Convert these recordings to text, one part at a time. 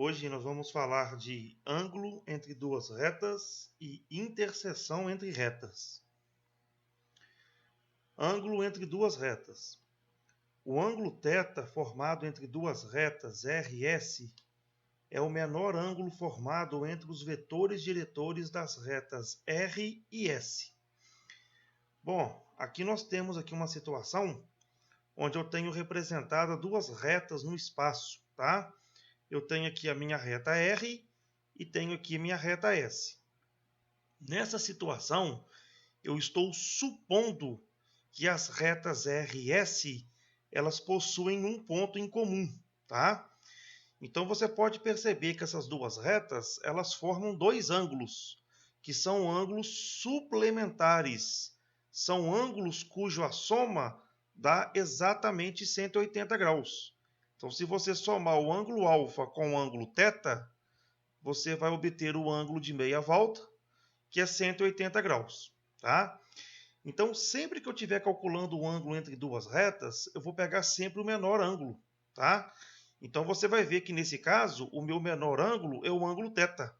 Hoje nós vamos falar de ângulo entre duas retas e interseção entre retas. Ângulo entre duas retas. O ângulo θ formado entre duas retas R e S é o menor ângulo formado entre os vetores diretores das retas R e S. Bom, aqui nós temos uma situação onde eu tenho representada duas retas no espaço, tá? Eu tenho aqui a minha reta R e tenho aqui a minha reta S. Nessa situação, eu estou supondo que as retas R e S elas possuem um ponto em comum, tá? Então você pode perceber que essas duas retas elas formam dois ângulos, que são ângulos suplementares. São ângulos cuja soma dá exatamente 180 graus. Então, se você somar o ângulo alfa com o ângulo θ, você vai obter o ângulo de meia volta, que é 180 graus. Tá? Então, sempre que eu estiver calculando o ângulo entre duas retas, eu vou pegar sempre o menor ângulo. Tá? Então, você vai ver que, nesse caso, o meu menor ângulo é o ângulo θ.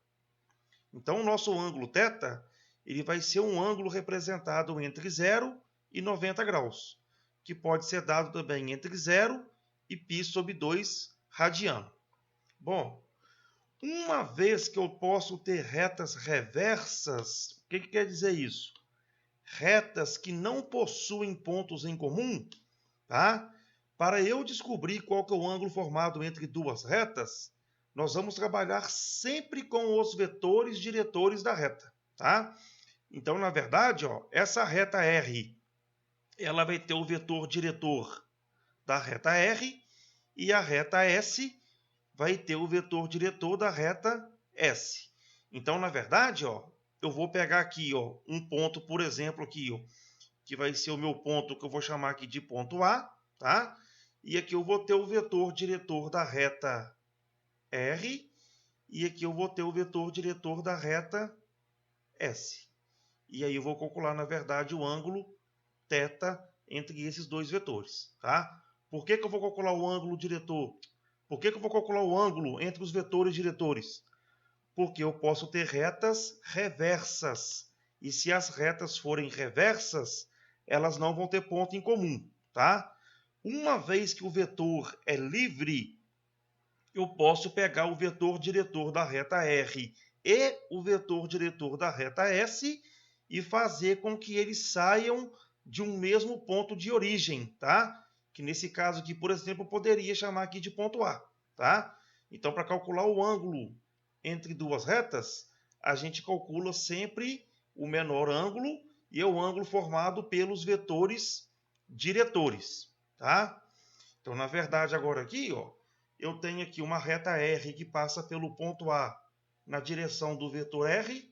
Então, o nosso ângulo θ ele vai ser um ângulo representado entre 0 e 90 graus, que pode ser dado também entre 0 e π sobre 2 radiano. Bom, uma vez que eu posso ter retas reversas, o que quer dizer isso? Retas que não possuem pontos em comum, tá? Para eu descobrir qual que é o ângulo formado entre duas retas, nós vamos trabalhar sempre com os vetores diretores da reta, tá? Então, na verdade, essa reta R, ela vai ter o vetor diretor da reta R e a reta S vai ter o vetor diretor da reta S. Então, na verdade, eu vou pegar aqui um ponto, por exemplo, aqui, que vai ser o meu ponto que eu vou chamar aqui de ponto A, tá? E aqui eu vou ter o vetor diretor da reta R e aqui eu vou ter o vetor diretor da reta S. E aí eu vou calcular, na verdade, o ângulo θ entre esses dois vetores, tá? Por que eu vou calcular o ângulo diretor? Por que eu vou calcular o ângulo entre os vetores diretores? Porque eu posso ter retas reversas. E se as retas forem reversas, elas não vão ter ponto em comum, tá? Uma vez que o vetor é livre, eu posso pegar o vetor diretor da reta R e o vetor diretor da reta S e fazer com que eles saiam de um mesmo ponto de origem, tá? Que nesse caso aqui, por exemplo, eu poderia chamar aqui de ponto A, tá? Então, para calcular o ângulo entre duas retas, a gente calcula sempre o menor ângulo e é o ângulo formado pelos vetores diretores, tá? Então, na verdade, agora aqui, eu tenho aqui uma reta R que passa pelo ponto A na direção do vetor R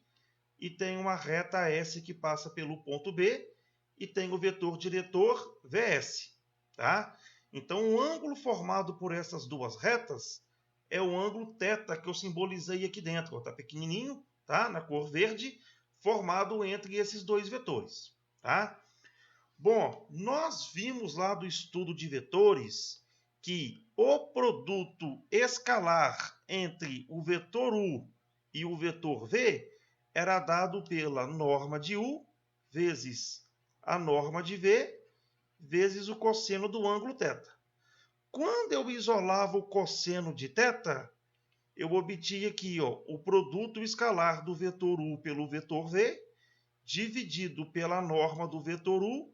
e tenho uma reta S que passa pelo ponto B e tem o vetor diretor VS. Tá? Então, o ângulo formado por essas duas retas é o ângulo θ que eu simbolizei aqui dentro. Está pequenininho, tá? Na cor verde, formado entre esses dois vetores. Tá? Bom, nós vimos lá do estudo de vetores que o produto escalar entre o vetor U e o vetor V era dado pela norma de U vezes a norma de V vezes o cosseno do ângulo θ. Quando eu isolava o cosseno de θ, eu obtinha aqui o produto escalar do vetor U pelo vetor V dividido pela norma do vetor U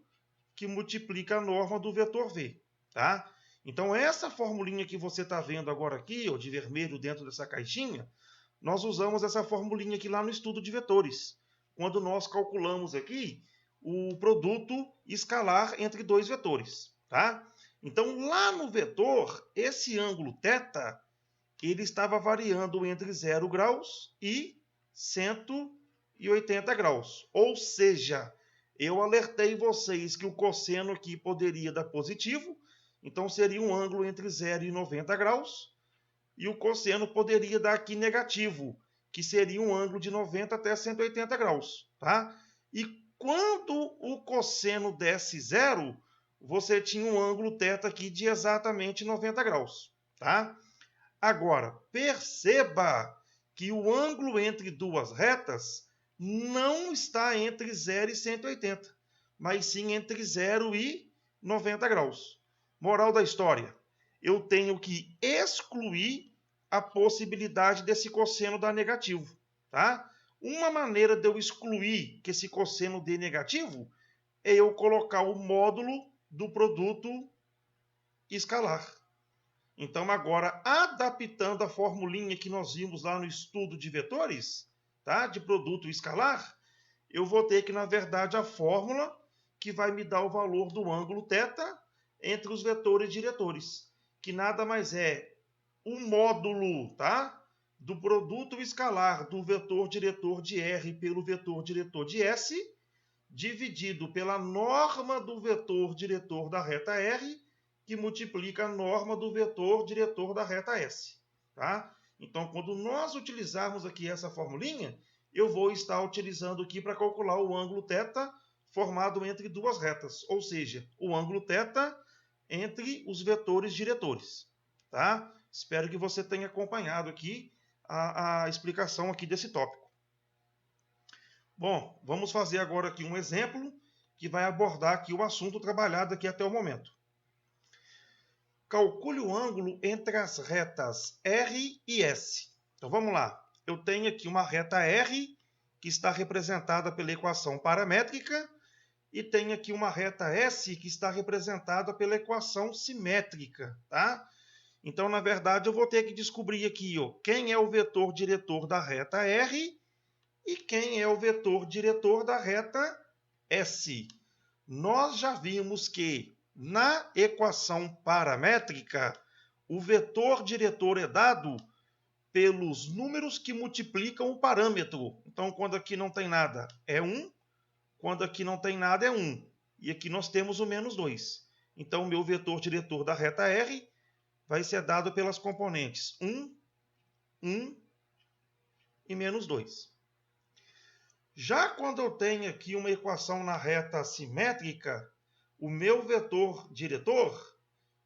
que multiplica a norma do vetor V. Tá? Então, essa formulinha que você está vendo agora aqui, de vermelho dentro dessa caixinha, nós usamos essa formulinha aqui lá no estudo de vetores, quando nós calculamos aqui o produto escalar entre dois vetores. Tá? Então, lá no vetor, esse ângulo θ, ele estava variando entre 0 graus e 180 graus. Ou seja, eu alertei vocês que o cosseno aqui poderia dar positivo, então seria um ângulo entre 0 e 90 graus, e o cosseno poderia dar aqui negativo, que seria um ângulo de 90 até 180 graus. Tá? E quando o cosseno desse 0, você tinha um ângulo θ aqui de exatamente 90 graus. Tá? Agora, perceba que o ângulo entre duas retas não está entre 0 e 180, mas sim entre 0 e 90 graus. Moral da história, eu tenho que excluir a possibilidade desse cosseno dar negativo, tá? Uma maneira de eu excluir que esse cosseno dê negativo é eu colocar o módulo do produto escalar. Então, agora, adaptando a formulinha que nós vimos lá no estudo de vetores, tá? De produto escalar, eu vou ter que, na verdade, a fórmula que vai me dar o valor do ângulo θ entre os vetores diretores, que nada mais é o módulo, tá? Do produto escalar do vetor diretor de R pelo vetor diretor de S, dividido pela norma do vetor diretor da reta R, que multiplica a norma do vetor diretor da reta S. Tá? Então, quando nós utilizarmos aqui essa formulinha, eu vou estar utilizando aqui para calcular o ângulo θ formado entre duas retas, ou seja, o ângulo θ entre os vetores diretores. Tá? Espero que você tenha acompanhado aqui a explicação aqui desse tópico. Bom, vamos fazer agora aqui um exemplo que vai abordar aqui o assunto trabalhado aqui até o momento. Calcule o ângulo entre as retas R e S. Então vamos lá. Eu tenho aqui uma reta R, que está representada pela equação paramétrica, e tenho aqui uma reta S, que está representada pela equação simétrica. Tá? Então, na verdade, eu vou ter que descobrir aqui quem é o vetor diretor da reta R e quem é o vetor diretor da reta S. Nós já vimos que na equação paramétrica, o vetor diretor é dado pelos números que multiplicam o parâmetro. Então, quando aqui não tem nada, é 1. Quando aqui não tem nada, é 1. E aqui nós temos o menos 2. Então, o meu vetor diretor da reta R vai ser dado pelas componentes 1, 1 e menos 2. Já quando eu tenho aqui uma equação na reta simétrica, o meu vetor diretor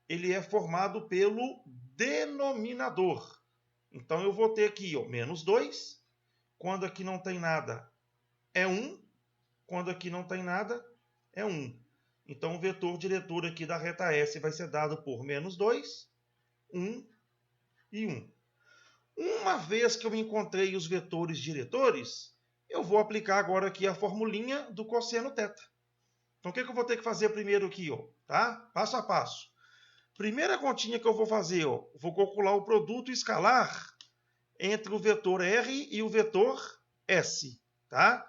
ele é formado pelo denominador. Então, eu vou ter aqui menos 2. Quando aqui não tem nada, é 1. Quando aqui não tem nada, é 1. Então, o vetor diretor aqui da reta S vai ser dado por menos 2, 1 e 1. Uma vez que eu encontrei os vetores diretores, eu vou aplicar agora aqui a formulinha do cosseno θ. Então, o que eu vou ter que fazer primeiro aqui? Tá? Passo a passo. Primeira continha que eu vou fazer, vou calcular o produto escalar entre o vetor R e o vetor S. Tá?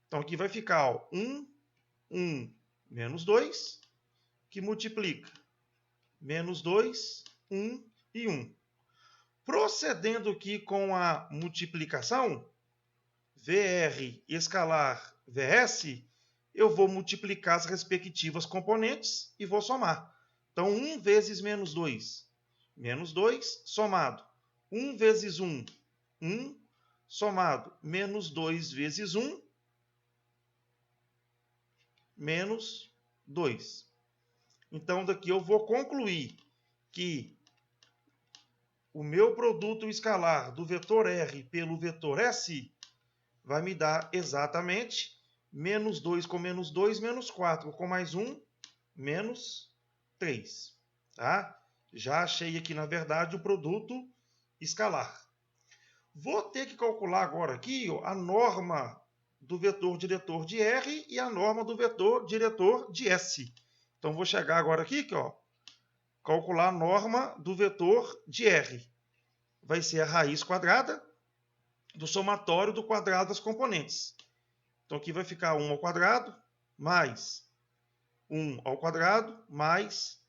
Então, aqui vai ficar 1, 1, menos 2, que multiplica menos 2, 1 e 1. Procedendo aqui com a multiplicação, VR escalar VS, eu vou multiplicar as respectivas componentes e vou somar. Então, 1 vezes menos 2, somado 1 vezes 1, 1, somado menos 2 vezes 1, menos 2. Então, daqui eu vou concluir que o meu produto escalar do vetor R pelo vetor S vai me dar exatamente menos 2 com menos 2, menos 4 com mais 1, menos 3. Tá? Já achei aqui, na verdade, o produto escalar. Vou ter que calcular agora aqui a norma do vetor diretor de R e a norma do vetor diretor de S. Então, vou chegar agora aqui, calcular a norma do vetor de R. Vai ser a raiz quadrada do somatório do quadrado das componentes. Então, aqui vai ficar 1 ao quadrado, mais 1 ao quadrado, mais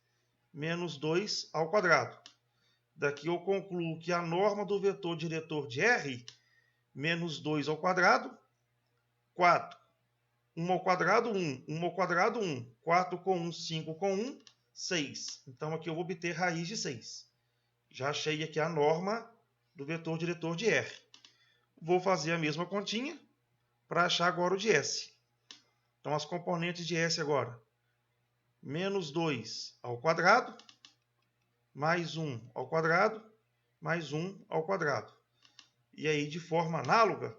menos 2 ao quadrado. Daqui eu concluo que a norma do vetor diretor de R, menos 2 ao quadrado, 4. 1 ao quadrado, 1. 1 ao quadrado, 1. 4 com 1, 5 com 1, 6. Então, aqui eu vou obter raiz de 6. Já achei aqui a norma do vetor diretor de R. Vou fazer a mesma continha para achar agora o de S. Então, as componentes de S agora. Menos 2 ao quadrado, mais 1 ao quadrado, mais 1 ao quadrado. E aí, de forma análoga,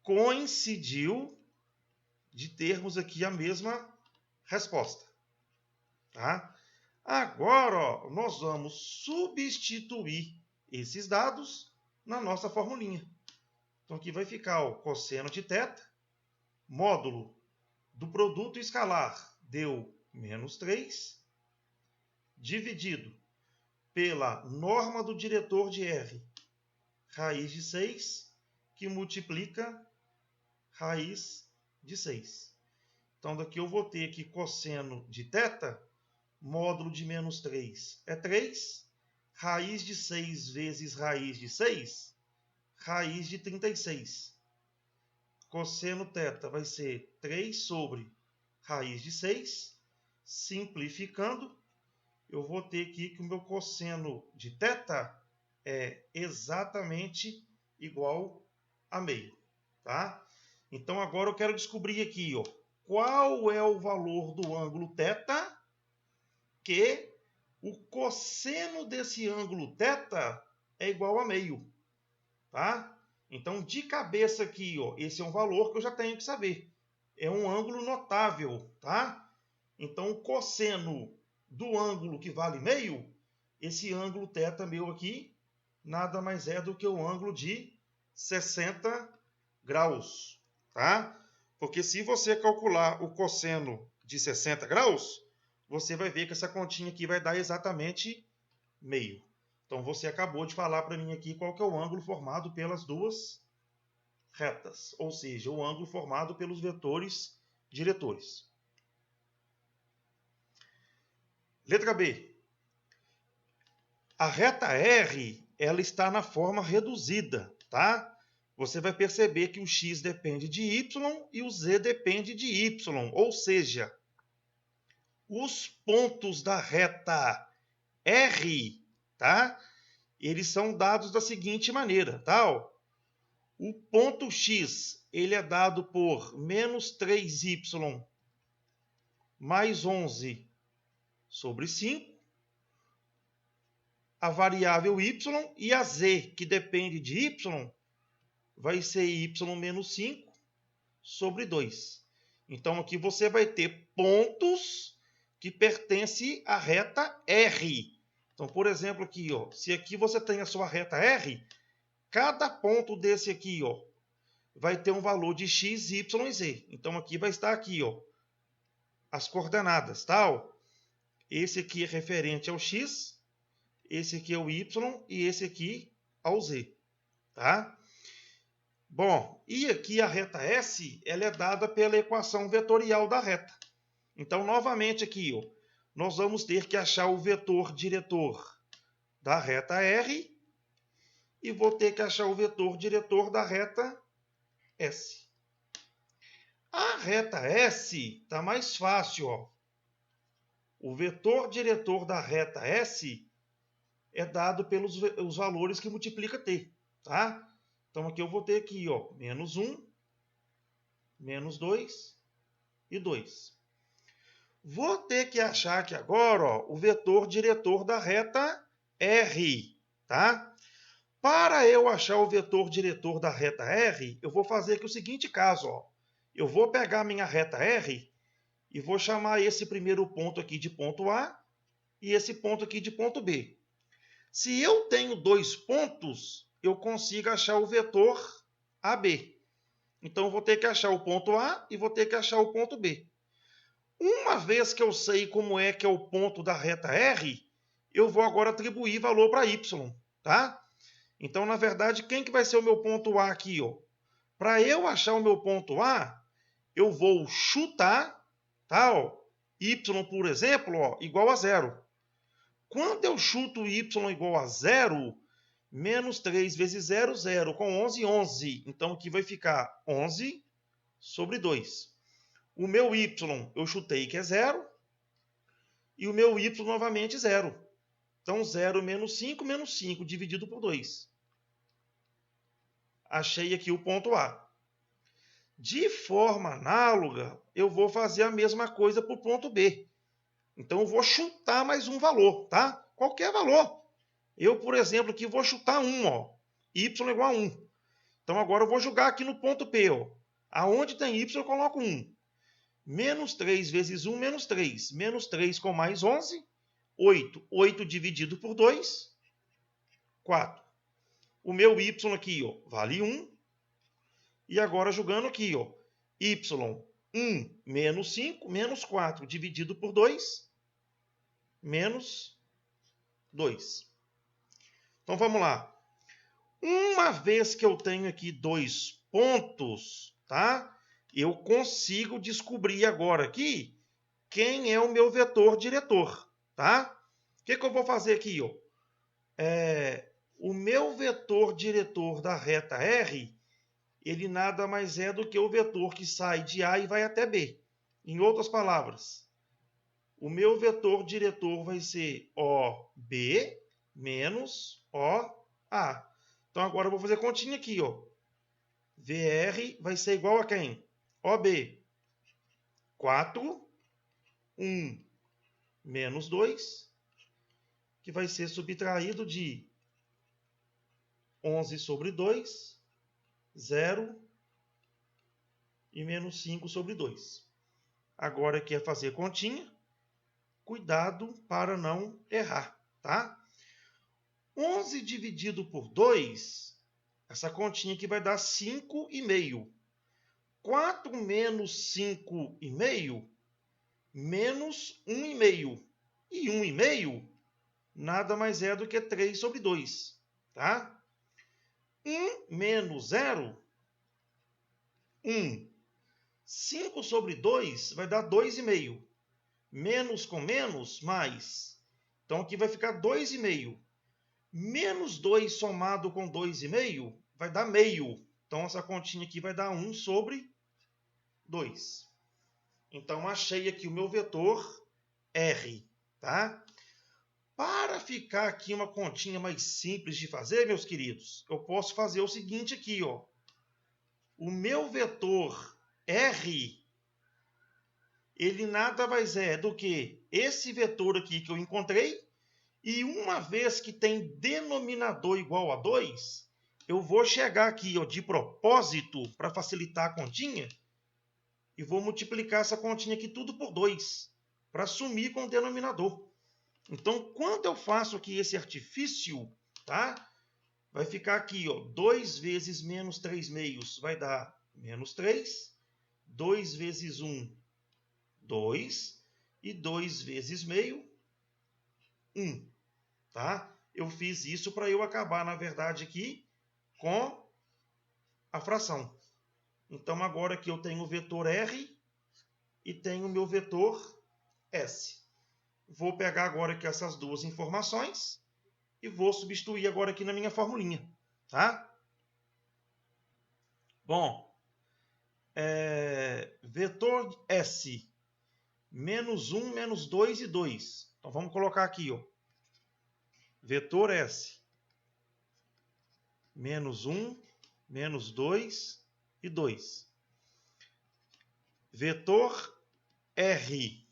coincidiu de termos aqui a mesma resposta. Tá? Agora, ó, nós vamos substituir esses dados na nossa formulinha. Então, aqui vai ficar o cosseno de θ, módulo do produto escalar deu menos 3, dividido pela norma do diretor de R, raiz de 6, que multiplica raiz de 6. Então, daqui eu vou ter aqui cosseno de θ, módulo de menos 3 é 3, raiz de 6 vezes raiz de 6, raiz de 36. Cosseno θ vai ser 3 sobre raiz de 6. Simplificando, eu vou ter aqui que o meu cosseno de θ é exatamente igual a meio. Tá? Então, agora eu quero descobrir aqui, ó, qual é o valor do ângulo θ que o cosseno desse ângulo θ é igual a meio. Tá? Então, de cabeça aqui, ó, esse é um valor que eu já tenho que saber. É um ângulo notável. Tá? Então, o cosseno do ângulo que vale meio, esse ângulo θ meu aqui, nada mais é do que o ângulo de 60 graus. Tá? Porque se você calcular o cosseno de 60 graus, você vai ver que essa continha aqui vai dar exatamente meio. Então, você acabou de falar para mim aqui qual que é o ângulo formado pelas duas retas, ou seja, o ângulo formado pelos vetores diretores. Letra B. A reta R, ela está na forma reduzida, tá? Você vai perceber que o x depende de y e o z depende de y, ou seja, os pontos da reta R, tá? Eles são dados da seguinte maneira, tá? O ponto x, ele é dado por menos 3y mais 11 sobre 5. A variável y e a z, que depende de y, vai ser y menos 5 sobre 2. Então, aqui você vai ter pontos que pertencem à reta R. Então, por exemplo, aqui, ó, se aqui você tem a sua reta R, cada ponto desse aqui, ó, vai ter um valor de x, y e z. Então, aqui vai estar aqui, ó, as coordenadas, tá? Ó. Esse aqui é referente ao x, esse aqui é o y e esse aqui ao z, tá? Bom, e aqui a reta S, ela é dada pela equação vetorial da reta. Então, novamente aqui, ó, nós vamos ter que achar o vetor diretor da reta R e vou ter que achar o vetor diretor da reta S. A reta S está mais fácil, ó. O vetor diretor da reta S é dado pelos os valores que multiplica t, tá? Então, aqui eu vou ter aqui, ó, menos 1, menos 2 e 2. Vou ter que achar aqui agora, ó, o vetor diretor da reta R, tá? Para eu achar o vetor diretor da reta R, eu vou fazer aqui o seguinte caso, ó. Eu vou pegar a minha reta R e vou chamar esse primeiro ponto aqui de ponto A e esse ponto aqui de ponto B. Se eu tenho dois pontos, eu consigo achar o vetor AB. Então, eu vou ter que achar o ponto A e vou ter que achar o ponto B. Uma vez que eu sei como é que é o ponto da reta R, eu vou agora atribuir valor para Y, tá? Então, na verdade, quem que vai ser o meu ponto A aqui, ó? Para eu achar o meu ponto A, eu vou chutar, tá? Ó, Y, por exemplo, ó, igual a 0. Quando eu chuto y igual a 0, menos 3 vezes 0, 0. Com 11, 11. Então, aqui vai ficar 11 sobre 2. O meu y eu chutei que é 0. E o meu y novamente 0. Então, 0 menos 5 dividido por 2. Achei aqui o ponto A. De forma análoga, eu vou fazer a mesma coisa para o ponto B. Então, eu vou chutar mais um valor, tá? Qualquer valor. Eu, por exemplo, aqui vou chutar 1, ó. Y igual a 1. Então, agora eu vou jogar aqui no ponto P, ó. Aonde tem Y, eu coloco 1. Menos 3 vezes 1, menos 3. Menos 3 com mais 11, 8. 8 dividido por 2, 4. O meu Y aqui, ó, vale 1. E agora jogando aqui, ó, Y, 1 menos 5, menos 4 dividido por 2, menos 2. Então, vamos lá. Uma vez que eu tenho aqui 2 pontos, tá? Eu consigo descobrir agora aqui quem é o meu vetor diretor, tá? O que eu vou fazer aqui, ó? O meu vetor diretor da reta R, ele nada mais é do que o vetor que sai de A e vai até B. Em outras palavras, o meu vetor diretor vai ser OB menos OA. Então, agora eu vou fazer continha aqui, ó. VR vai ser igual a quem? OB. 4, 1 menos 2, que vai ser subtraído de 11 sobre 2, 0 e menos 5 sobre 2. Agora aqui é fazer continha. Cuidado para não errar, tá? 11 dividido por 2, essa continha aqui vai dar 5,5. 4 menos 5,5, menos 1,5. E 1,5 nada mais é do que 3 sobre 2, tá? 1 menos 0, 1. 5 sobre 2 vai dar 2,5. Menos com menos, mais. Então, aqui vai ficar 2,5. Menos 2 somado com 2,5 vai dar meio. Então, essa continha aqui vai dar 1 sobre 2. Então, achei aqui o meu vetor R, tá? Para ficar aqui uma continha mais simples de fazer, meus queridos, eu posso fazer o seguinte aqui, ó. O meu vetor R, ele nada mais é do que esse vetor aqui que eu encontrei, e uma vez que tem denominador igual a 2, eu vou chegar aqui, ó, de propósito, para facilitar a continha, e vou multiplicar essa continha aqui tudo por 2, para sumir com o denominador. Então, quando eu faço aqui esse artifício, tá? Vai ficar aqui, ó, 2 vezes menos 3 meios vai dar menos 3. 2 vezes 1, 2. E 2 vezes meio, 1. Tá? Eu fiz isso para eu acabar, na verdade, aqui com a fração. Então, agora aqui eu tenho o vetor R e tenho o meu vetor S. Vou pegar agora aqui essas duas informações e vou substituir agora aqui na minha formulinha. Tá? Bom, vetor S, menos 1, menos 2 e 2. Então, vamos colocar aqui, ó. Vetor S, menos 1, menos 2 e 2. Vetor R,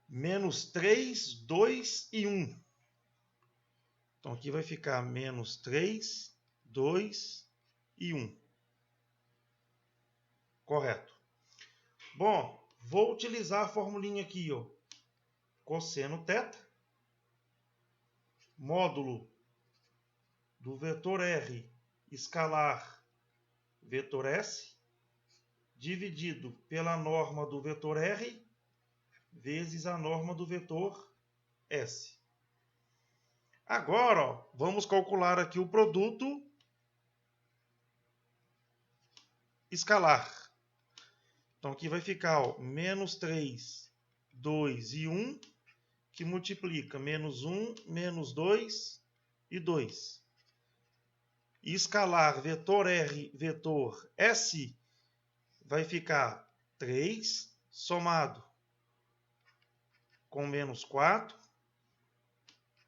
menos 3, 2 e 1. Então, aqui vai ficar menos 3, 2 e 1. Correto. Bom, vou utilizar a formulinha aqui, ó. Cosseno θ, módulo do vetor R escalar vetor S, dividido pela norma do vetor R, vezes a norma do vetor S. Agora, ó, vamos calcular aqui o produto escalar. Então, aqui vai ficar, ó, menos 3, 2 e 1, que multiplica menos 1, menos 2 e 2. E escalar vetor R, vetor S, vai ficar 3 somado com menos 4,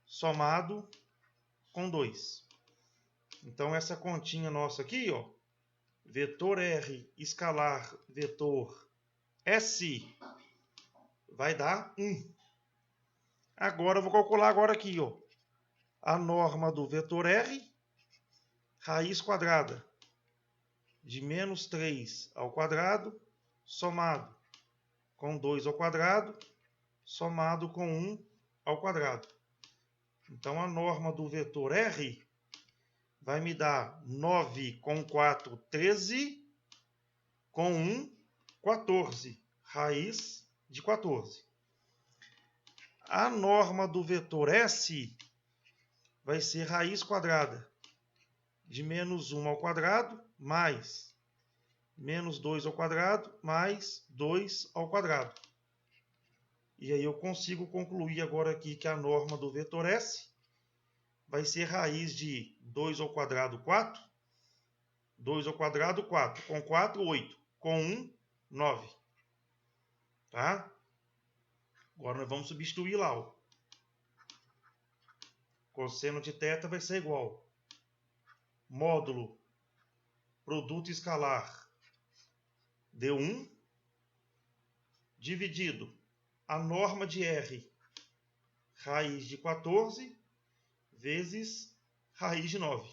somado com 2. Então, essa continha nossa aqui, ó, vetor R escalar vetor S, vai dar 1. Agora eu vou calcular agora aqui, ó, a norma do vetor R, raiz quadrada de menos 3 ao quadrado, somado com 2 ao quadrado, somado com 1 ao quadrado. Então, a norma do vetor R vai me dar 9 com 4, 13, com 1, 14, raiz de 14. A norma do vetor S vai ser raiz quadrada de menos 1 ao quadrado, mais menos 2 ao quadrado, mais 2 ao quadrado. E aí eu consigo concluir agora aqui que a norma do vetor S vai ser raiz de 2 ao quadrado, 4. 2 ao quadrado, 4. Com 4, 8. Com 1, 9. Tá? Agora nós vamos substituir lá. Ó. Cosseno de θ vai ser igual. Módulo produto escalar D1 dividido a norma de R, raiz de 14, vezes raiz de 9.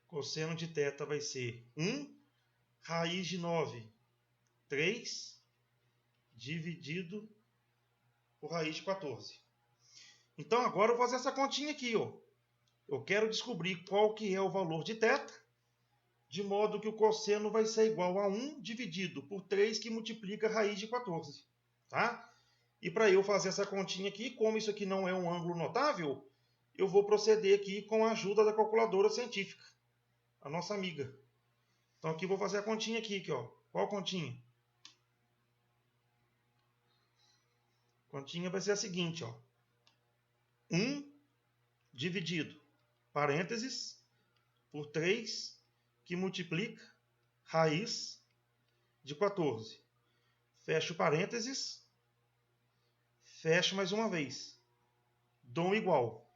Cosseno de θ vai ser 1, raiz de 9, 3, dividido por raiz de 14. Então agora eu vou fazer essa continha aqui, ó. Eu quero descobrir qual que é o valor de θ, de modo que o cosseno vai ser igual a 1 dividido por 3, que multiplica a raiz de 14. Tá? E para eu fazer essa continha aqui, como isso aqui não é um ângulo notável, eu vou proceder aqui com a ajuda da calculadora científica, a nossa amiga. Então aqui eu vou fazer a continha aqui, ó. Qual continha? A continha vai ser a seguinte, ó. 1 dividido, parênteses, por 3, que multiplica raiz de 14. Fecho parênteses, fecho mais uma vez. Dou um igual.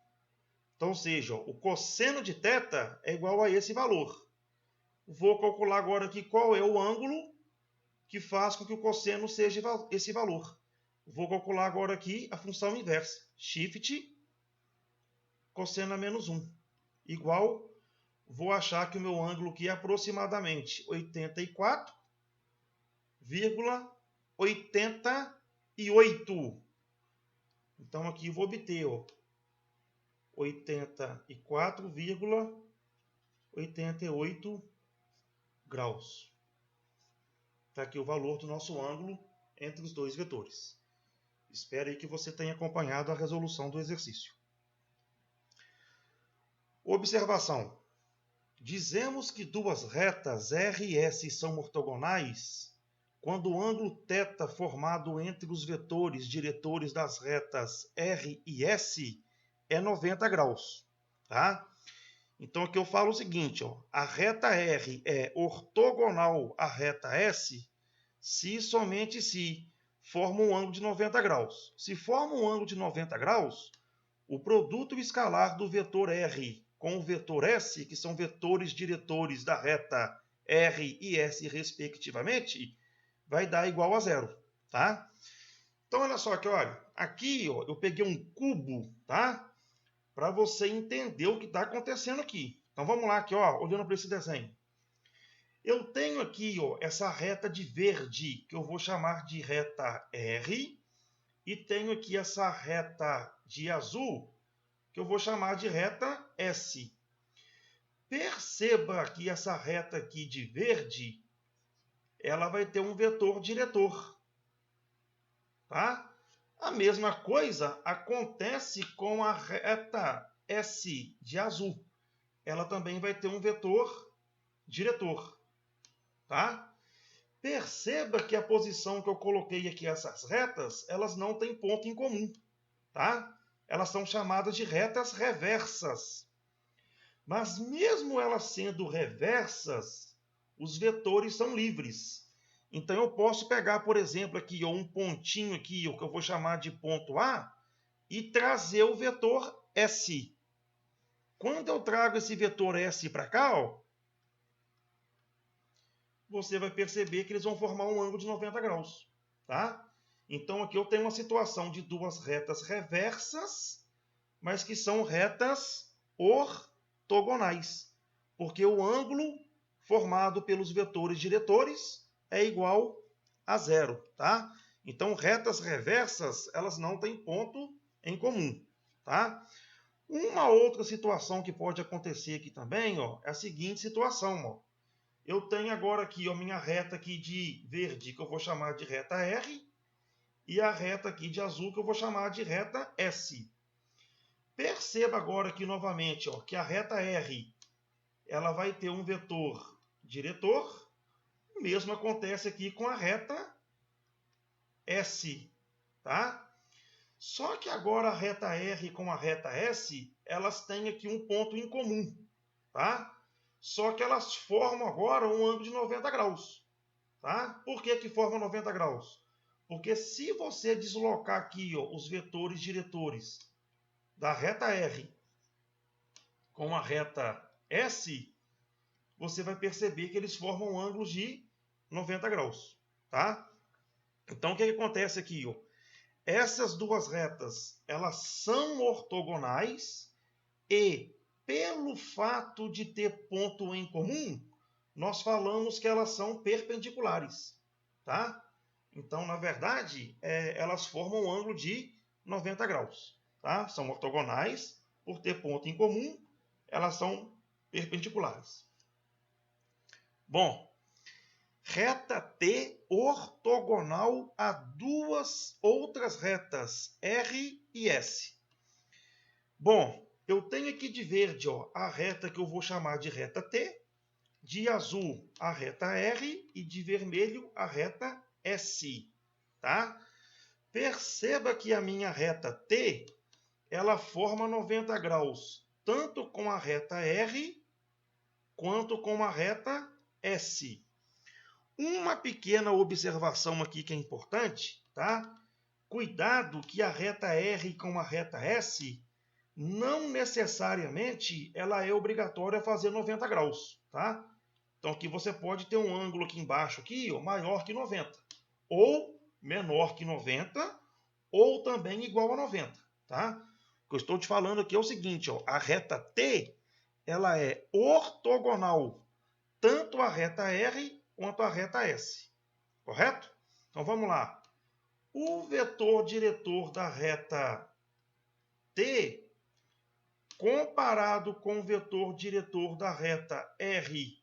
Então, ou seja, o cosseno de θ é igual a esse valor. Vou calcular agora aqui qual é o ângulo que faz com que o cosseno seja esse valor. Vou calcular agora aqui a função inversa. Shift cosseno a menos 1. Igual, vou achar que o meu ângulo aqui é aproximadamente 84,88. Então aqui eu vou obter 84,88 graus. Está aqui o valor do nosso ângulo entre os dois vetores. Espero aí que você tenha acompanhado a resolução do exercício. Observação. Dizemos que duas retas R e S são ortogonais quando o ângulo θ formado entre os vetores diretores das retas R e S é 90 graus. Tá? Então aqui eu falo o seguinte, ó, a reta R é ortogonal à reta S se e somente se forma um ângulo de 90 graus. Se forma um ângulo de 90 graus, o produto escalar do vetor R com o vetor S, que são vetores diretores da reta R e S respectivamente, vai dar igual a zero. Tá? Então olha só aqui, olha, aqui ó, eu peguei um cubo, tá? Para você entender o que está acontecendo aqui. Então vamos lá aqui, ó, olhando para esse desenho. Eu tenho aqui ó, essa reta de verde, que eu vou chamar de reta R, e tenho aqui essa reta de azul, que eu vou chamar de reta S. Perceba que essa reta aqui de verde, ela vai ter um vetor diretor. Tá? A mesma coisa acontece com a reta S de azul. Ela também vai ter um vetor diretor. Tá? Perceba que a posição que eu coloquei aqui, essas retas, elas não têm ponto em comum. Tá? Elas são chamadas de retas reversas. Mas mesmo elas sendo reversas, os vetores são livres. Então eu posso pegar, por exemplo, aqui ó, um pontinho aqui, ó, que eu vou chamar de ponto A, e trazer o vetor S. Quando eu trago esse vetor S para cá, ó, você vai perceber que eles vão formar um ângulo de 90 graus. Tá? Então aqui eu tenho uma situação de duas retas reversas, mas que são retas ortogonais, porque o ângulo formado pelos vetores diretores é igual a zero, tá? Então retas reversas, elas não têm ponto em comum, tá? Uma outra situação que pode acontecer aqui também, ó, é a seguinte situação, ó. Eu tenho agora aqui a minha reta aqui de verde, que eu vou chamar de reta R, e a reta aqui de azul, que eu vou chamar de reta S. Perceba agora aqui novamente, ó, que a reta R ela vai ter um vetor diretor. O mesmo acontece aqui com a reta S, tá? Só que agora a reta R com a reta S, elas têm aqui um ponto em comum, tá? Só que elas formam agora um ângulo de 90 graus, tá? Por que que forma 90 graus? Porque se você deslocar aqui, ó, os vetores diretores da reta R com a reta S, você vai perceber que eles formam ângulos de 90 graus, tá? Então, o que acontece aqui, ó? Essas duas retas, elas são ortogonais e, pelo fato de ter ponto em comum, nós falamos que elas são perpendiculares, tá? Então, na verdade, elas formam um ângulo de 90 graus, tá? São ortogonais, por ter ponto em comum, elas são perpendiculares. Bom, reta T ortogonal a duas outras retas, R e S. Bom, eu tenho aqui de verde, ó, a reta que eu vou chamar de reta T, de azul a reta R e de vermelho a reta S, tá? Perceba que a minha reta T, ela forma 90 graus, tanto com a reta R, quanto com a reta S. Uma pequena observação aqui que é importante, tá? Cuidado que a reta R com a reta S, não necessariamente ela é obrigatória a fazer 90 graus, tá? Então aqui você pode ter um ângulo aqui embaixo, aqui, ó, maior que 90, ou menor que 90, ou também igual a 90, tá? O que eu estou te falando aqui é o seguinte, ó, a reta T, ela é ortogonal tanto à reta R quanto à reta S, correto? Então vamos lá. O vetor diretor da reta T, comparado com o vetor diretor da reta R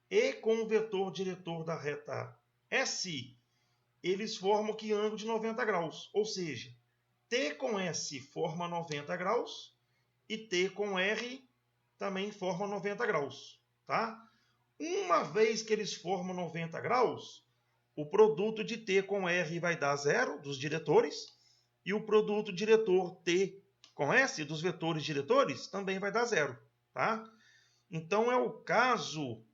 e com o vetor diretor da reta S, eles formam que ângulo de 90 graus, ou seja, T com S forma 90 graus e T com R também forma 90 graus, tá? Uma vez que eles formam 90 graus, o produto de T com R vai dar zero dos diretores e o produto diretor T com S dos vetores diretores também vai dar zero, tá? Então é o caso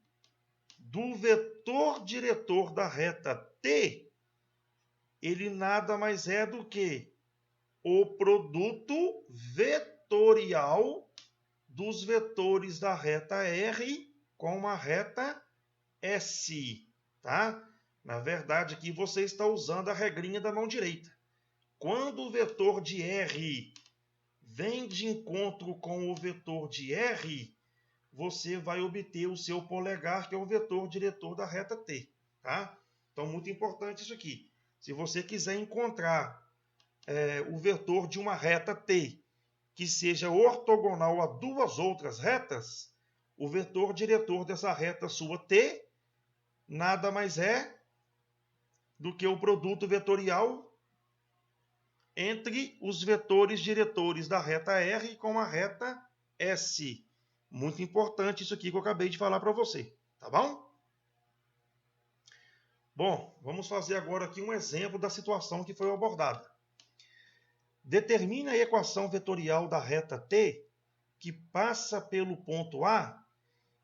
do vetor diretor da reta T, ele nada mais é do que o produto vetorial dos vetores da reta R com a reta S, tá? Na verdade, aqui você está usando a regrinha da mão direita. Quando o vetor de R vem de encontro com o vetor de R, você vai obter o seu polegar, que é o vetor diretor da reta T, tá? Então, muito importante isso aqui. Se você quiser encontrar o vetor de uma reta T que seja ortogonal a duas outras retas, o vetor diretor dessa reta sua T nada mais é do que o produto vetorial entre os vetores diretores da reta R com a reta S. Muito importante isso aqui que eu acabei de falar para você, tá bom? Bom, vamos fazer agora aqui um exemplo da situação que foi abordada. Determine a equação vetorial da reta T que passa pelo ponto A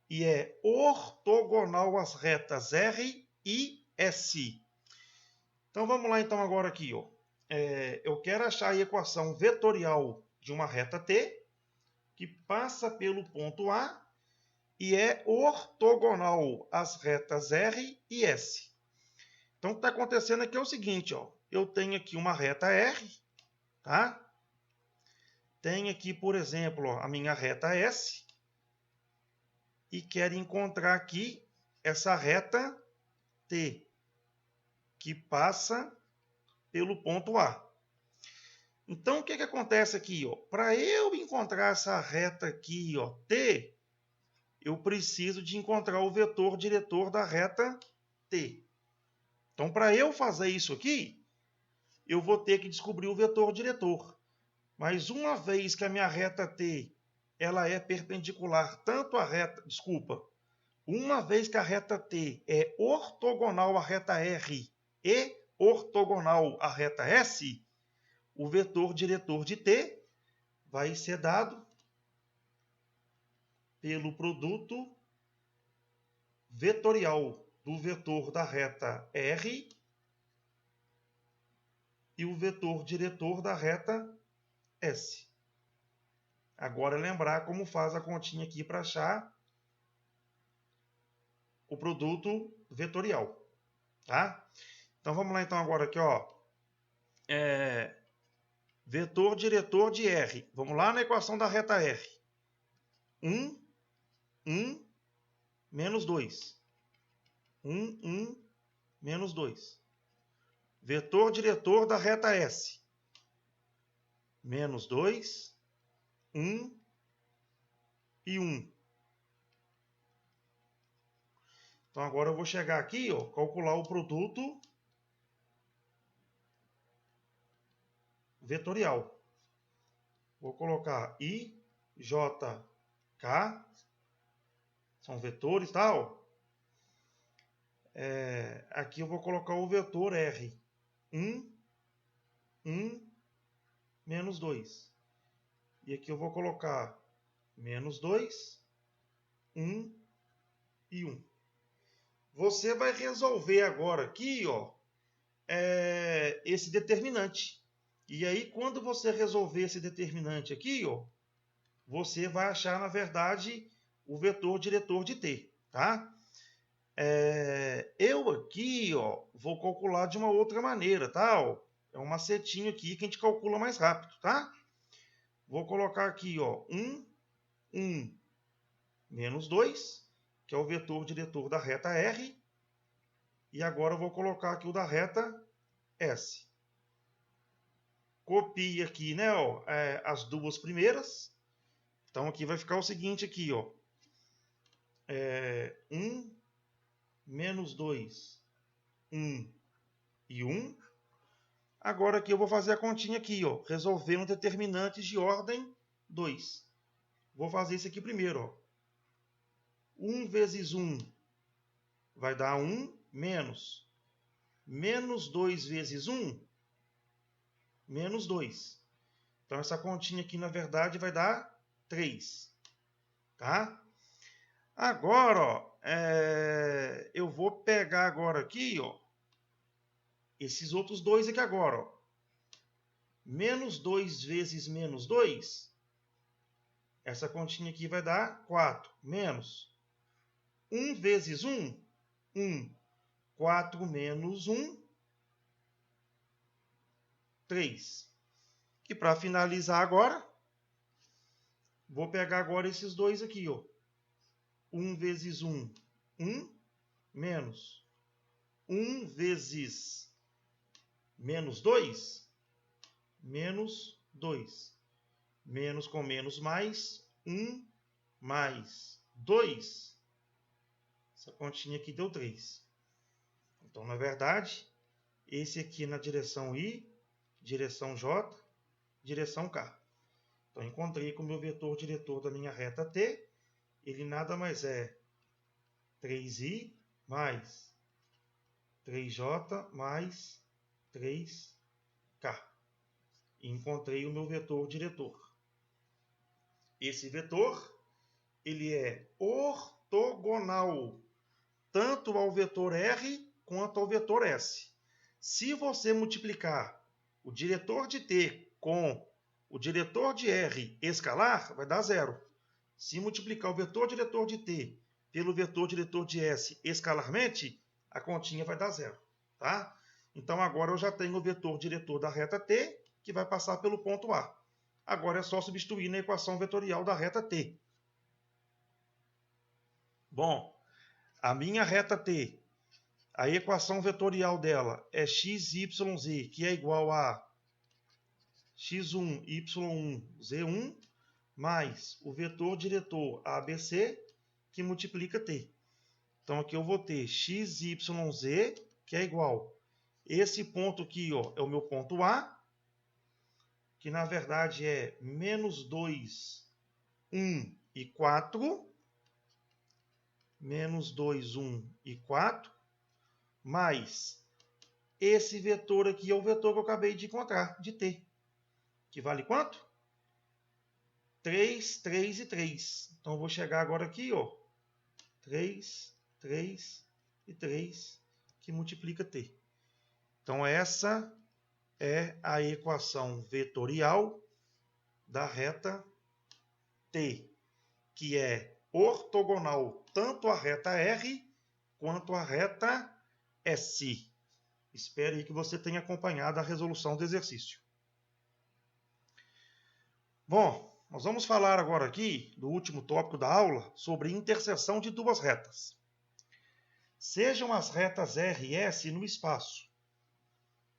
e é ortogonal às retas R e S. Então vamos lá então agora aqui, ó. Eu quero achar a equação vetorial de uma reta T que passa pelo ponto A e é ortogonal às retas R e S. Então o que está acontecendo aqui é o seguinte, ó. eu tenho aqui uma reta R, tá? Tenho aqui, por exemplo, ó, a minha reta S. E quero encontrar aqui essa reta T, que passa pelo ponto A. Então, o que acontece aqui? Para eu encontrar essa reta aqui, ó, T, eu preciso de encontrar o vetor diretor da reta T. Então, para eu fazer isso aqui, eu vou ter que descobrir o vetor diretor. Mas uma vez que a minha reta T ela é perpendicular tanto à reta... Desculpa. Uma vez que a reta T é ortogonal à reta R e ortogonal à reta S, o vetor diretor de T vai ser dado pelo produto vetorial do vetor da reta R e o vetor diretor da reta S. Agora lembrar como faz a continha aqui para achar o produto vetorial, tá? Então vamos lá então agora aqui, ó. Vetor diretor de R. Vamos lá na equação da reta R. 1, 1, menos 2. 1, 1, menos 2. Vetor diretor da reta S. Menos 2, 1 e 1. Então agora eu vou chegar aqui, ó, calcular o produto vetorial. Vou colocar I, J, K. São vetores, tá? Aqui eu vou colocar o vetor R. 1, 1, menos 2. E aqui eu vou colocar menos 2, 1 e 1. Você vai resolver agora aqui, ó, esse determinante. E aí, quando você resolver esse determinante aqui, ó, você vai achar, na verdade, o vetor diretor de T, tá? Eu aqui, ó, vou calcular de uma outra maneira, tá? Ó, é um macetinho aqui que a gente calcula mais rápido, tá? Vou colocar aqui, ó, 1, 1, menos 2, que é o vetor diretor da reta R. E agora eu vou colocar aqui o da reta S. Copie aqui, né, ó, as duas primeiras. Então aqui vai ficar o seguinte aqui, ó. 1, menos 2, 1 e 1. Agora aqui eu vou fazer a continha aqui, ó, resolvendo determinantes de ordem 2. Vou fazer isso aqui primeiro, ó. 1 vezes 1 vai dar 1, menos 2 vezes 1, menos 2. Então essa continha aqui, na verdade, vai dar 3. Tá? Agora, ó, eu vou pegar agora aqui, ó, esses outros dois aqui agora, ó. Menos 2 vezes menos 2, essa continha aqui vai dar 4. Menos 1 vezes 1, 1. 4 menos 1, 3. E para finalizar agora, vou pegar agora esses dois aqui, ó. 1 vezes 1, 1, menos 1 vezes menos 2, menos 2. Menos com menos mais, 1 mais 2. Essa continha aqui deu 3. Então, na verdade, esse aqui na direção I, direção J, direção K. Então, encontrei com o meu vetor diretor da minha reta T. Ele nada mais é 3i mais 3j mais 3k. E encontrei o meu vetor diretor. Esse vetor, ele é ortogonal tanto ao vetor R quanto ao vetor S. Se você multiplicar o diretor de T com o diretor de R escalar, vai dar 0. Se multiplicar o vetor diretor de T pelo vetor diretor de S escalarmente, a continha vai dar 0. Tá? Então agora eu já tenho o vetor diretor da reta T, que vai passar pelo ponto A. Agora é só substituir na equação vetorial da reta T. Bom, a minha reta T, a equação vetorial dela é xyz, que é igual a x1, y1, z1, mais o vetor diretor ABC, que multiplica T. Então aqui eu vou ter xyz, que é igual. Esse ponto aqui, ó, é o meu ponto A, que na verdade é menos 2, 1 e 4. Menos 2, 1 e 4. Mais esse vetor aqui é o vetor que eu acabei de encontrar, de T. Que vale quanto? 3, 3 e 3. Então eu vou chegar agora aqui, ó. 3, 3 e 3, que multiplica T. Então essa é a equação vetorial da reta T, que é ortogonal tanto à reta R quanto à reta S. Espero aí que você tenha acompanhado a resolução do exercício. Bom, nós vamos falar agora aqui do último tópico da aula sobre interseção de duas retas. Sejam as retas R e S no espaço.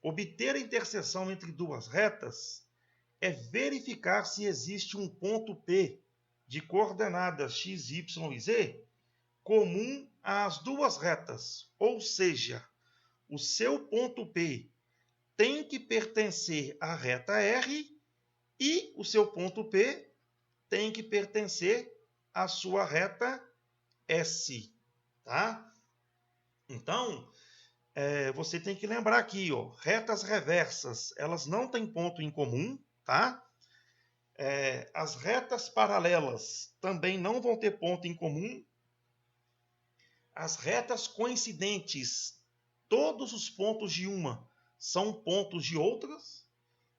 Obter a interseção entre duas retas é verificar se existe um ponto P de coordenadas x, y e z comum às duas retas, ou seja, o seu ponto P tem que pertencer à reta R e o seu ponto P tem que pertencer à sua reta S, tá? Então, você tem que lembrar aqui, ó, retas reversas, elas não têm ponto em comum, tá? As retas paralelas também não vão ter ponto em comum. As retas coincidentes, todos os pontos de uma são pontos de outras,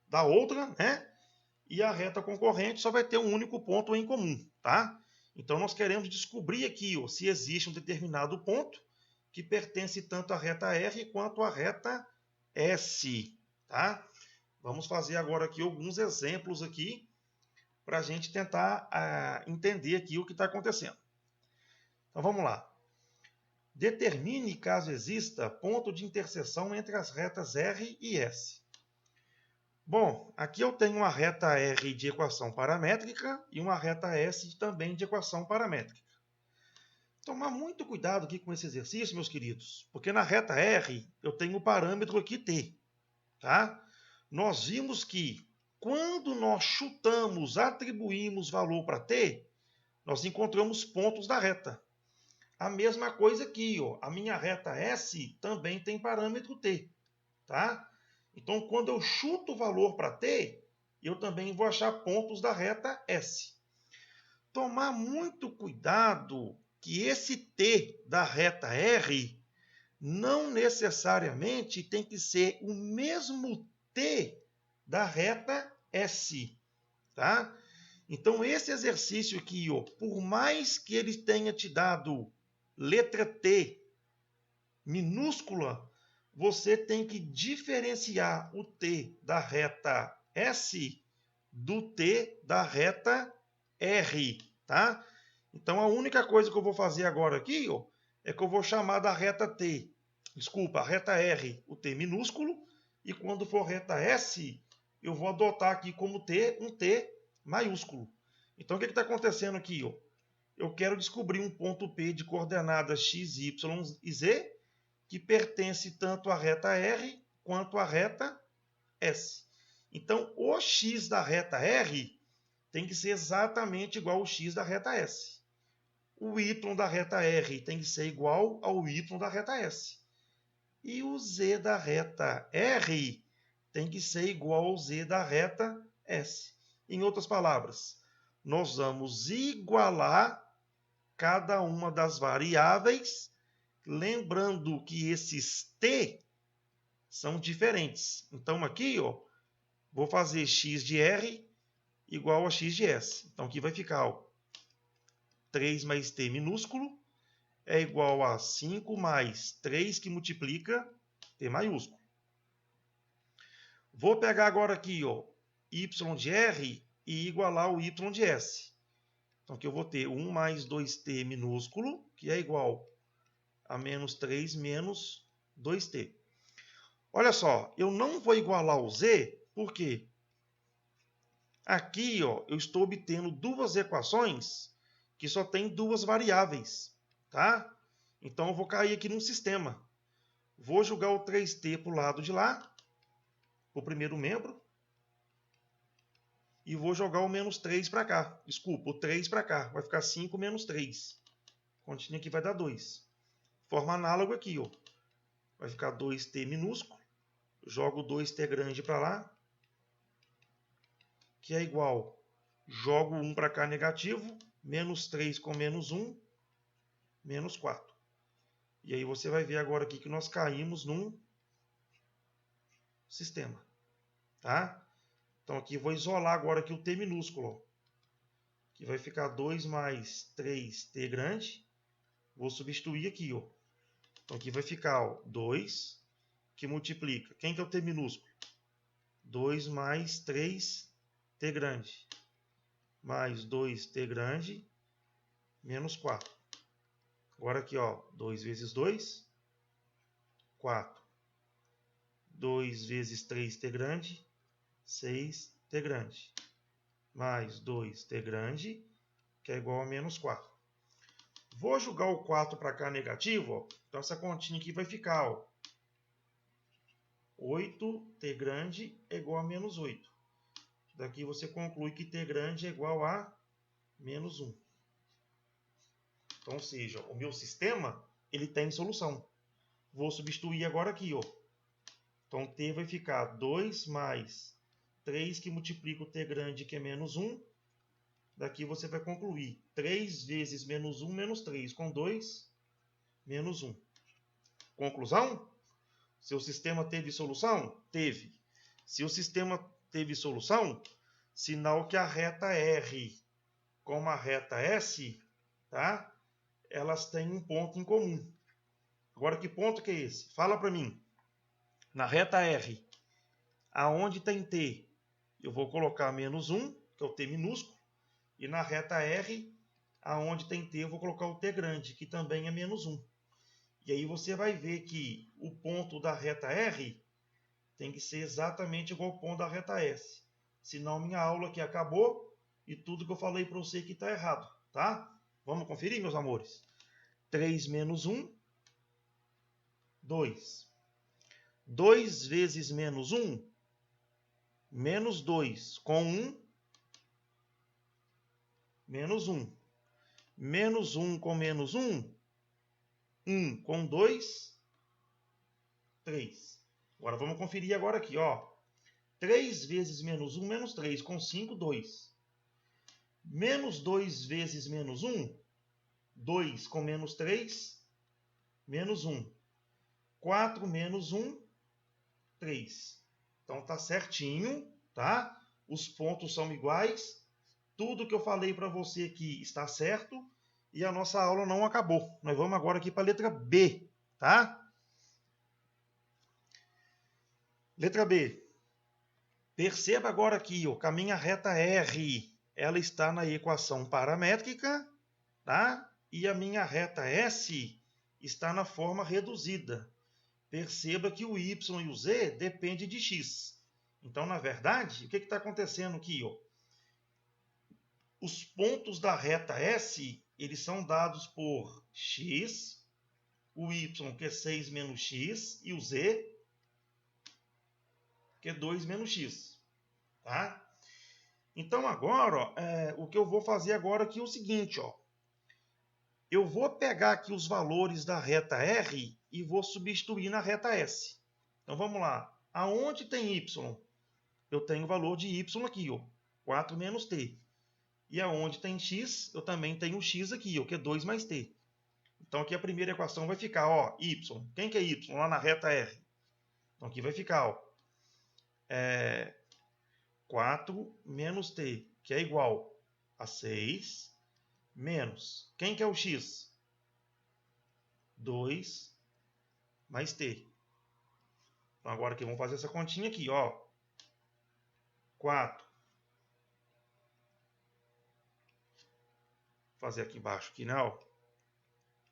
da outra, né? E a reta concorrente só vai ter um único ponto em comum, tá? Então nós queremos descobrir aqui, ó, se existe um determinado ponto que pertence tanto à reta R quanto à reta S, tá? Vamos fazer agora aqui alguns exemplos aqui para a gente tentar entender aqui o que está acontecendo. Então vamos lá. Determine caso exista ponto de interseção entre as retas R e S. Bom, aqui eu tenho uma reta R de equação paramétrica e uma reta S também de equação paramétrica. Tomar muito cuidado aqui com esse exercício, meus queridos, porque na reta R eu tenho o parâmetro aqui T, tá? Nós vimos que quando nós chutamos, atribuímos valor para T, nós encontramos pontos da reta. A mesma coisa aqui, ó, a minha reta S também tem parâmetro T, tá? Então, quando eu chuto o valor para T, eu também vou achar pontos da reta S. Tomar muito cuidado que esse T da reta R não necessariamente tem que ser o mesmo T da reta S, tá? Então, esse exercício aqui, ó, por mais que ele tenha te dado letra T minúscula, você tem que diferenciar o T da reta S do T da reta R, tá? Então, a única coisa que eu vou fazer agora aqui, ó, é que eu vou chamar da reta T, a reta R, o T minúsculo, e quando for reta S, eu vou adotar aqui como T, um T maiúsculo. Então, o que está acontecendo aqui, ó? Eu quero descobrir um ponto P de coordenadas x, y e z que pertence tanto à reta R quanto à reta S. Então, o x da reta R tem que ser exatamente igual ao x da reta S. O y da reta R tem que ser igual ao y da reta S. E o z da reta R tem que ser igual ao z da reta S. Em outras palavras, nós vamos igualar cada uma das variáveis, lembrando que esses t são diferentes. Então aqui, ó, vou fazer x de r igual a x de s. Então aqui vai ficar, ó, 3 mais t minúsculo é igual a 5 mais 3 que multiplica t maiúsculo. Vou pegar agora aqui, ó, y de R e igualar o y de S. Então aqui eu vou ter 1 mais 2t minúsculo, que é igual a menos 3 menos 2t. Olha só, eu não vou igualar o z, por quê? Aqui, ó, eu estou obtendo duas equações que só tem duas variáveis, tá? Então eu vou cair aqui num sistema. Vou jogar o 3t para o lado de lá, o primeiro membro, e vou jogar o menos 3 para cá. Desculpa, o 3 para cá. Vai ficar 5 menos 3. Continha aqui vai dar 2. Forma análogo aqui, ó. Vai ficar 2t minúsculo. Jogo 2t grande para lá, que é igual. Jogo 1 para cá negativo, menos 3 com menos 1, menos 4. E aí você vai ver agora aqui que nós caímos num sistema. Tá? Então aqui vou isolar agora aqui o t minúsculo. Ó, que vai ficar 2 mais 3t grande. Vou substituir aqui. Ó. Então aqui vai ficar ó, 2, que multiplica. Quem que é o t minúsculo? 2 mais 3t grande. Mais 2t grande, menos 4. Agora aqui, ó, 2 vezes 2, 4. 2 vezes 3t grande, 6t grande. Mais 2t grande, que é igual a menos 4. Vou jogar o 4 para cá negativo, ó. Então essa continha aqui vai ficar, ó, 8t grande é igual a menos 8. Daqui você conclui que t grande é igual a menos 1. Então, ou seja, o meu sistema ele tem solução. Vou substituir agora aqui. Ó. Então, t vai ficar 2 mais 3 que multiplica o t grande, que é menos 1. Daqui você vai concluir 3 vezes menos 1, menos 3, com 2, menos 1. Conclusão? Seu sistema teve solução? Teve. Se o sistema teve solução, sinal que a reta R com a reta S, tá? Elas têm um ponto em comum. Agora, que ponto que é esse? Fala para mim. Na reta R, aonde tem t, eu vou colocar menos 1, que é o t minúsculo. E na reta R, aonde tem t, eu vou colocar o t grande, que também é menos 1. E aí você vai ver que o ponto da reta R tem que ser exatamente igual ao ponto da reta S. Senão minha aula aqui acabou e tudo que eu falei para você aqui está errado, tá? Vamos conferir, meus amores? 3 menos 1, 2. 2 vezes menos 1, menos 2. Com 1, menos 1. Menos 1 com menos 1, 1 com 2, 3. Agora vamos conferir agora aqui, ó. 3 vezes menos 1, menos 3. Com 5, 2. Menos 2 vezes menos 1, 2 com menos 3, menos 1. 4 menos 1, 3. Então tá certinho, tá? Os pontos são iguais. Tudo que eu falei para você aqui está certo. E a nossa aula não acabou. Nós vamos agora aqui para a letra B, tá? Letra B. Perceba agora aqui, ó, que a minha reta R, ela está na equação paramétrica, tá? E a minha reta S está na forma reduzida. Perceba que o Y e o Z dependem de X. Então, na verdade, o que está acontecendo aqui? Ó? Os pontos da reta S, eles são dados por X, o Y, que é 6 menos X, e o Z, que é 2 menos X. Tá? Então, agora, ó, o que eu vou fazer agora aqui é o seguinte, ó. Eu vou pegar aqui os valores da reta R e vou substituir na reta S. Então, vamos lá. Aonde tem Y? Eu tenho o valor de Y aqui, ó, 4 menos T. E aonde tem X, eu também tenho X aqui, ó, que é 2 mais T. Então, aqui a primeira equação vai ficar, ó, Y. Quem que é Y? Lá na reta R. Então, aqui vai ficar, ó, 4 menos T, que é igual a 6, menos. Quem que é o X? 2 mais T. Então, agora aqui, vamos fazer essa continha aqui, ó. 4. Vou fazer aqui embaixo, aqui, né? Ó.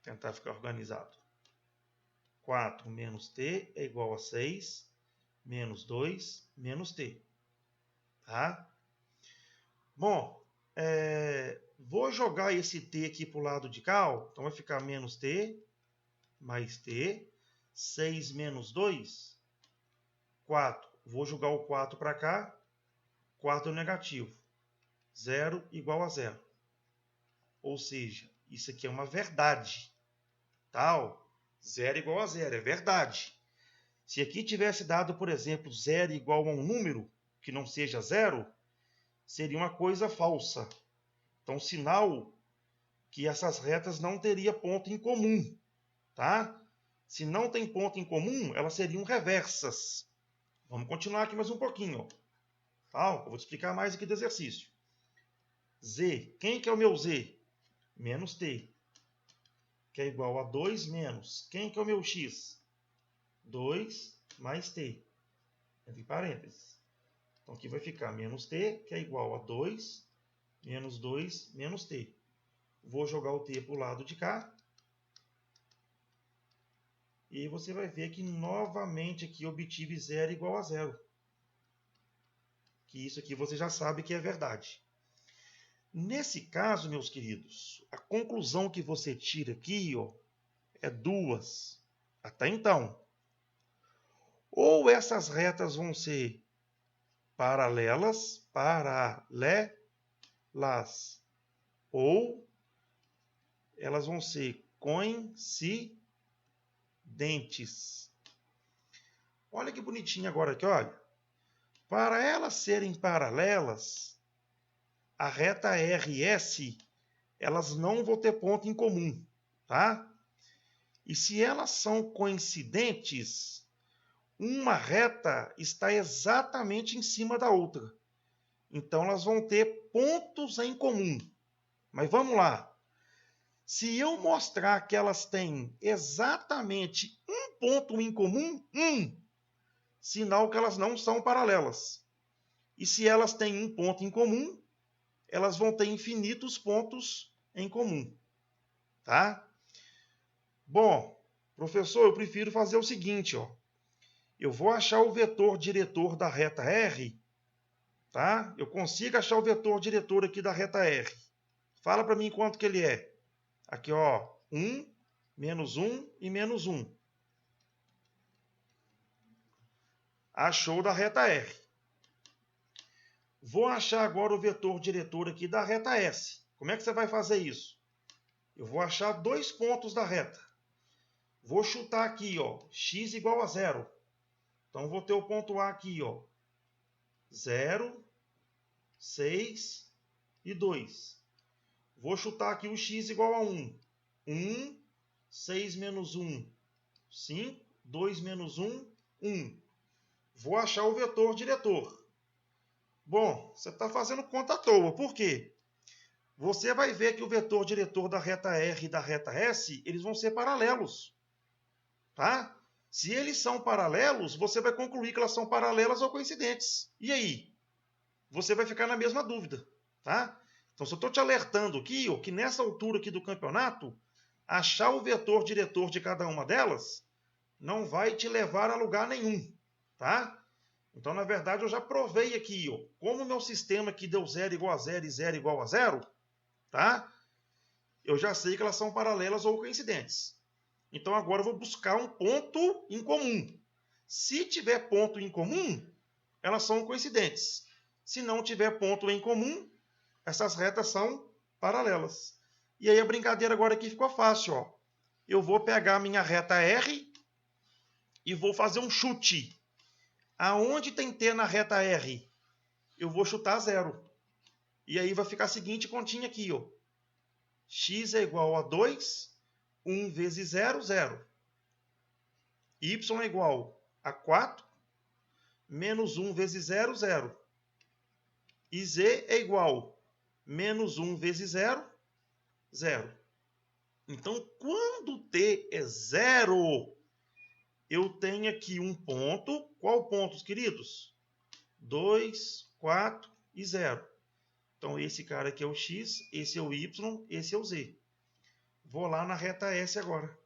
Tentar ficar organizado. 4 menos t é igual a 6, menos 2, menos t. Tá? Bom, vou jogar esse t aqui para o lado de cá. Ó. Então vai ficar menos t, mais t. 6 menos 2, 4. Vou jogar o 4 para cá. 4 é negativo. 0 igual a 0. Ou seja, isso aqui é uma verdade. Tá? 0 igual a 0, é verdade. Se aqui tivesse dado, por exemplo, 0 igual a um número que não seja 0, seria uma coisa falsa. Então, sinal que essas retas não teriam ponto em comum. Tá? Se não tem ponto em comum, elas seriam reversas. Vamos continuar aqui mais um pouquinho. Tá? Eu vou te explicar mais aqui do exercício. Z. Quem que é o meu Z? Menos t. Que é igual a 2 menos. Quem que é o meu x? 2 mais t. Entre parênteses. Então aqui vai ficar menos t, que é igual a 2 menos 2 menos t. Vou jogar o t para o lado de cá. E você vai ver que novamente aqui obtive 0 igual a 0. Que isso aqui você já sabe que é verdade. Nesse caso, meus queridos, a conclusão que você tira aqui, ó, é duas. Até então. Ou essas retas vão ser paralelas, ou elas vão ser coincidentes. Olha que bonitinho agora aqui, olha. Para elas serem paralelas, a reta RS, elas não vão ter ponto em comum, tá? E se elas são coincidentes, uma reta está exatamente em cima da outra. Então, elas vão ter pontos em comum. Mas vamos lá. Se eu mostrar que elas têm exatamente um ponto em comum, sinal que elas não são paralelas. E se elas têm um ponto em comum, elas vão ter infinitos pontos em comum. Tá? Bom, professor, eu prefiro fazer o seguinte, ó. Eu vou achar o vetor diretor da reta R, tá? Eu consigo achar o vetor diretor aqui da reta R. Fala para mim quanto que ele é. Aqui, ó, 1, menos 1 e menos 1. Achou da reta R. Vou achar agora o vetor diretor aqui da reta S. Como é que você vai fazer isso? Eu vou achar dois pontos da reta. Vou chutar aqui, ó, x igual a 0. Então, vou ter o ponto A aqui, ó, 0, 6 e 2. Vou chutar aqui o x igual a 1. 1, 6 menos 1, 5, 2 menos 1, 1. Vou achar o vetor diretor. Bom, você está fazendo conta à toa. Por quê? Você vai ver que o vetor diretor da reta R e da reta S, eles vão ser paralelos. Tá? Se eles são paralelos, você vai concluir que elas são paralelas ou coincidentes. E aí? Você vai ficar na mesma dúvida. Tá? Então, se eu estou te alertando aqui, ó, que nessa altura aqui do campeonato, achar o vetor diretor de cada uma delas não vai te levar a lugar nenhum. Tá? Então, na verdade, eu já provei aqui, ó, como o meu sistema aqui deu 0 igual a 0 e 0 igual a 0, tá? Eu já sei que elas são paralelas ou coincidentes. Então, agora eu vou buscar um ponto em comum. Se tiver ponto em comum, elas são coincidentes. Se não tiver ponto em comum, essas retas são paralelas. E aí a brincadeira agora aqui ficou fácil, ó. Eu vou pegar a minha reta R e vou fazer um chute. Aonde tem T na reta R? Eu vou chutar 0. E aí vai ficar a seguinte continha aqui, ó. X é igual a 2, 1 vezes 0, 0. Y é igual a 4, menos 1 vezes 0, 0. E Z é igual a menos 1 vezes 0, 0. Então, quando T é 0, eu tenho aqui um ponto. Qual pontos, queridos? 2, 4 e 0. Então, esse cara aqui é o x, esse é o y, esse é o z. Vou lá na reta S agora.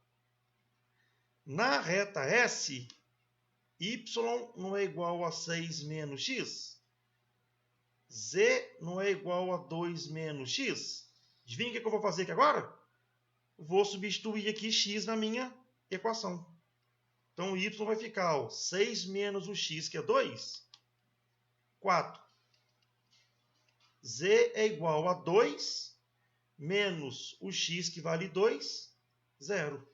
Na reta S, y não é igual a 6 menos x. Z não é igual a 2 menos x. Adivinha o que eu vou fazer aqui agora? Vou substituir aqui x na minha equação. Então, o y vai ficar 6 menos o x, que é 2, 4. Z é igual a 2 menos o x, que vale 2, 0.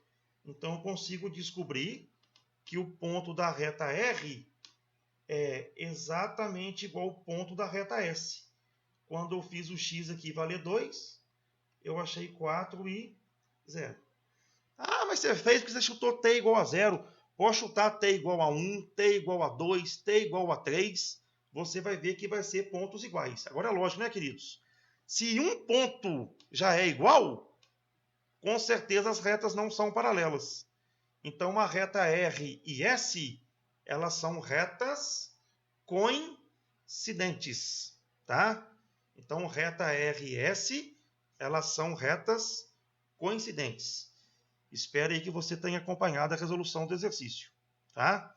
Então, eu consigo descobrir que o ponto da reta R é exatamente igual ao ponto da reta S. Quando eu fiz o x aqui valer 2, eu achei 4 e 0. Ah, mas você fez porque você chutou t igual a 0. Pode chutar t igual a 1, t igual a 2, t igual a 3. Você vai ver que vai ser pontos iguais. Agora é lógico, né, queridos? Se um ponto já é igual, com certeza as retas não são paralelas. Então, a reta R e S, elas são retas coincidentes, tá? Então, reta R e S, elas são retas coincidentes. Espero aí que você tenha acompanhado a resolução do exercício, tá?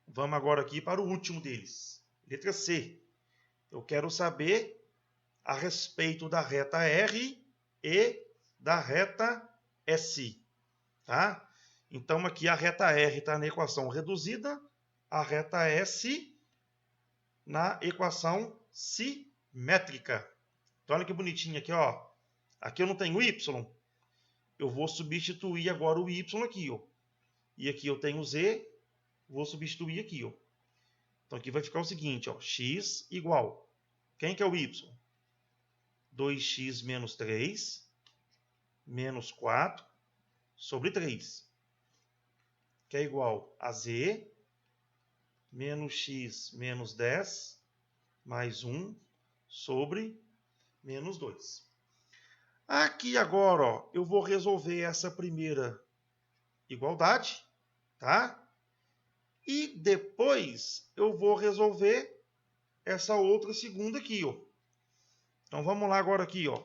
Vamos agora aqui para o último deles. Letra C. Eu quero saber a respeito da reta R e da reta S, tá? Então, aqui a reta R está na equação reduzida, a reta S na equação simétrica. Então, olha que bonitinho aqui, ó. Aqui eu não tenho y, eu vou substituir agora o y aqui, ó. E aqui eu tenho z, vou substituir aqui, ó. Então, aqui vai ficar o seguinte, ó. X igual. Quem que é o y? 2x menos 3 menos 4 sobre 3. Que é igual a z menos x menos 10 mais 1 sobre menos 2. Aqui agora, ó, eu vou resolver essa primeira igualdade, tá? E depois eu vou resolver essa outra segunda aqui, ó. Então vamos lá agora aqui, ó,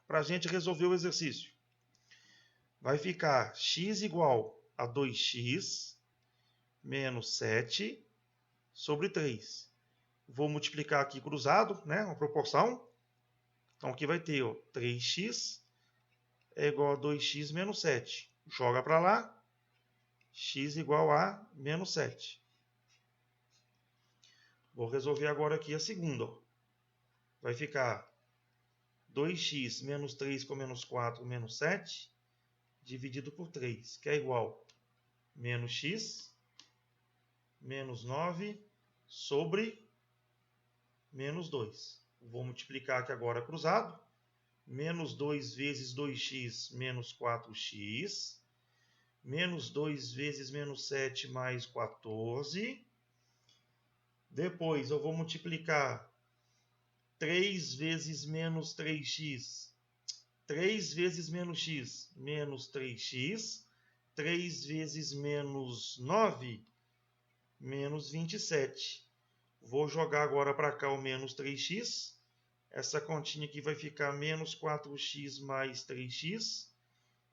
para a gente resolver o exercício. Vai ficar x igual a 2x menos 7 sobre 3. Vou multiplicar aqui cruzado, né, uma proporção. Então aqui vai ter, ó, 3x é igual a 2x menos 7. Joga para lá, x igual a menos 7. Vou resolver agora aqui a segunda, ó. Vai ficar 2x menos 3 com menos 4 menos 7, dividido por 3, que é igual a menos x menos 9 sobre menos 2. Vou multiplicar aqui agora cruzado. Menos 2 vezes 2x menos 4x. Menos 2 vezes menos 7 mais 14. Depois eu vou multiplicar 3 vezes menos 3x. 3 vezes menos x, menos 3x. 3 vezes menos 9, menos 27. Vou jogar agora para cá o menos 3x. Essa continha aqui vai ficar menos 4x mais 3x,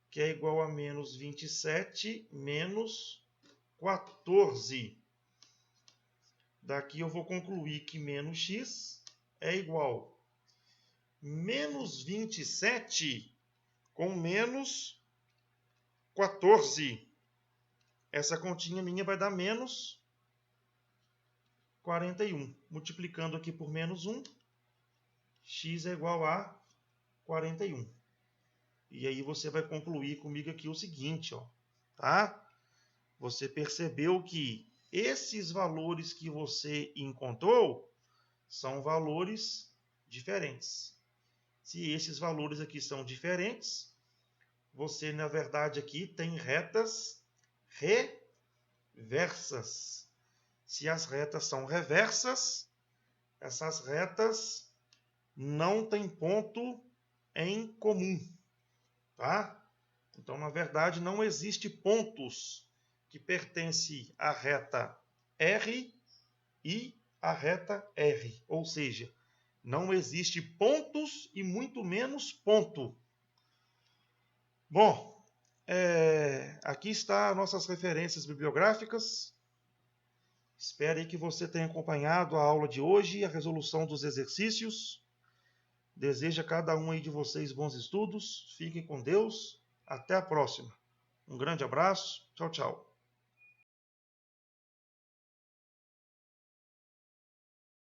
que é igual a menos 27 menos 14. Daqui eu vou concluir que menos x é igual a menos 27 com menos 14. Essa continha minha vai dar menos 41. Multiplicando aqui por menos 1, x é igual a 41. E aí você vai concluir comigo aqui o seguinte, ó, tá? Você percebeu que esses valores que você encontrou são valores diferentes. Se esses valores aqui são diferentes, você, na verdade, aqui tem retas reversas. Se as retas são reversas, essas retas não têm ponto em comum, tá? Então, na verdade, não existe pontos que pertencem à reta R e a reta R, ou seja, não existe pontos e muito menos ponto. Bom, aqui está nossas referências bibliográficas. Espero que você tenha acompanhado a aula de hoje e a resolução dos exercícios. Desejo a cada um aí de vocês bons estudos. Fiquem com Deus. Até a próxima. Um grande abraço. Tchau, tchau.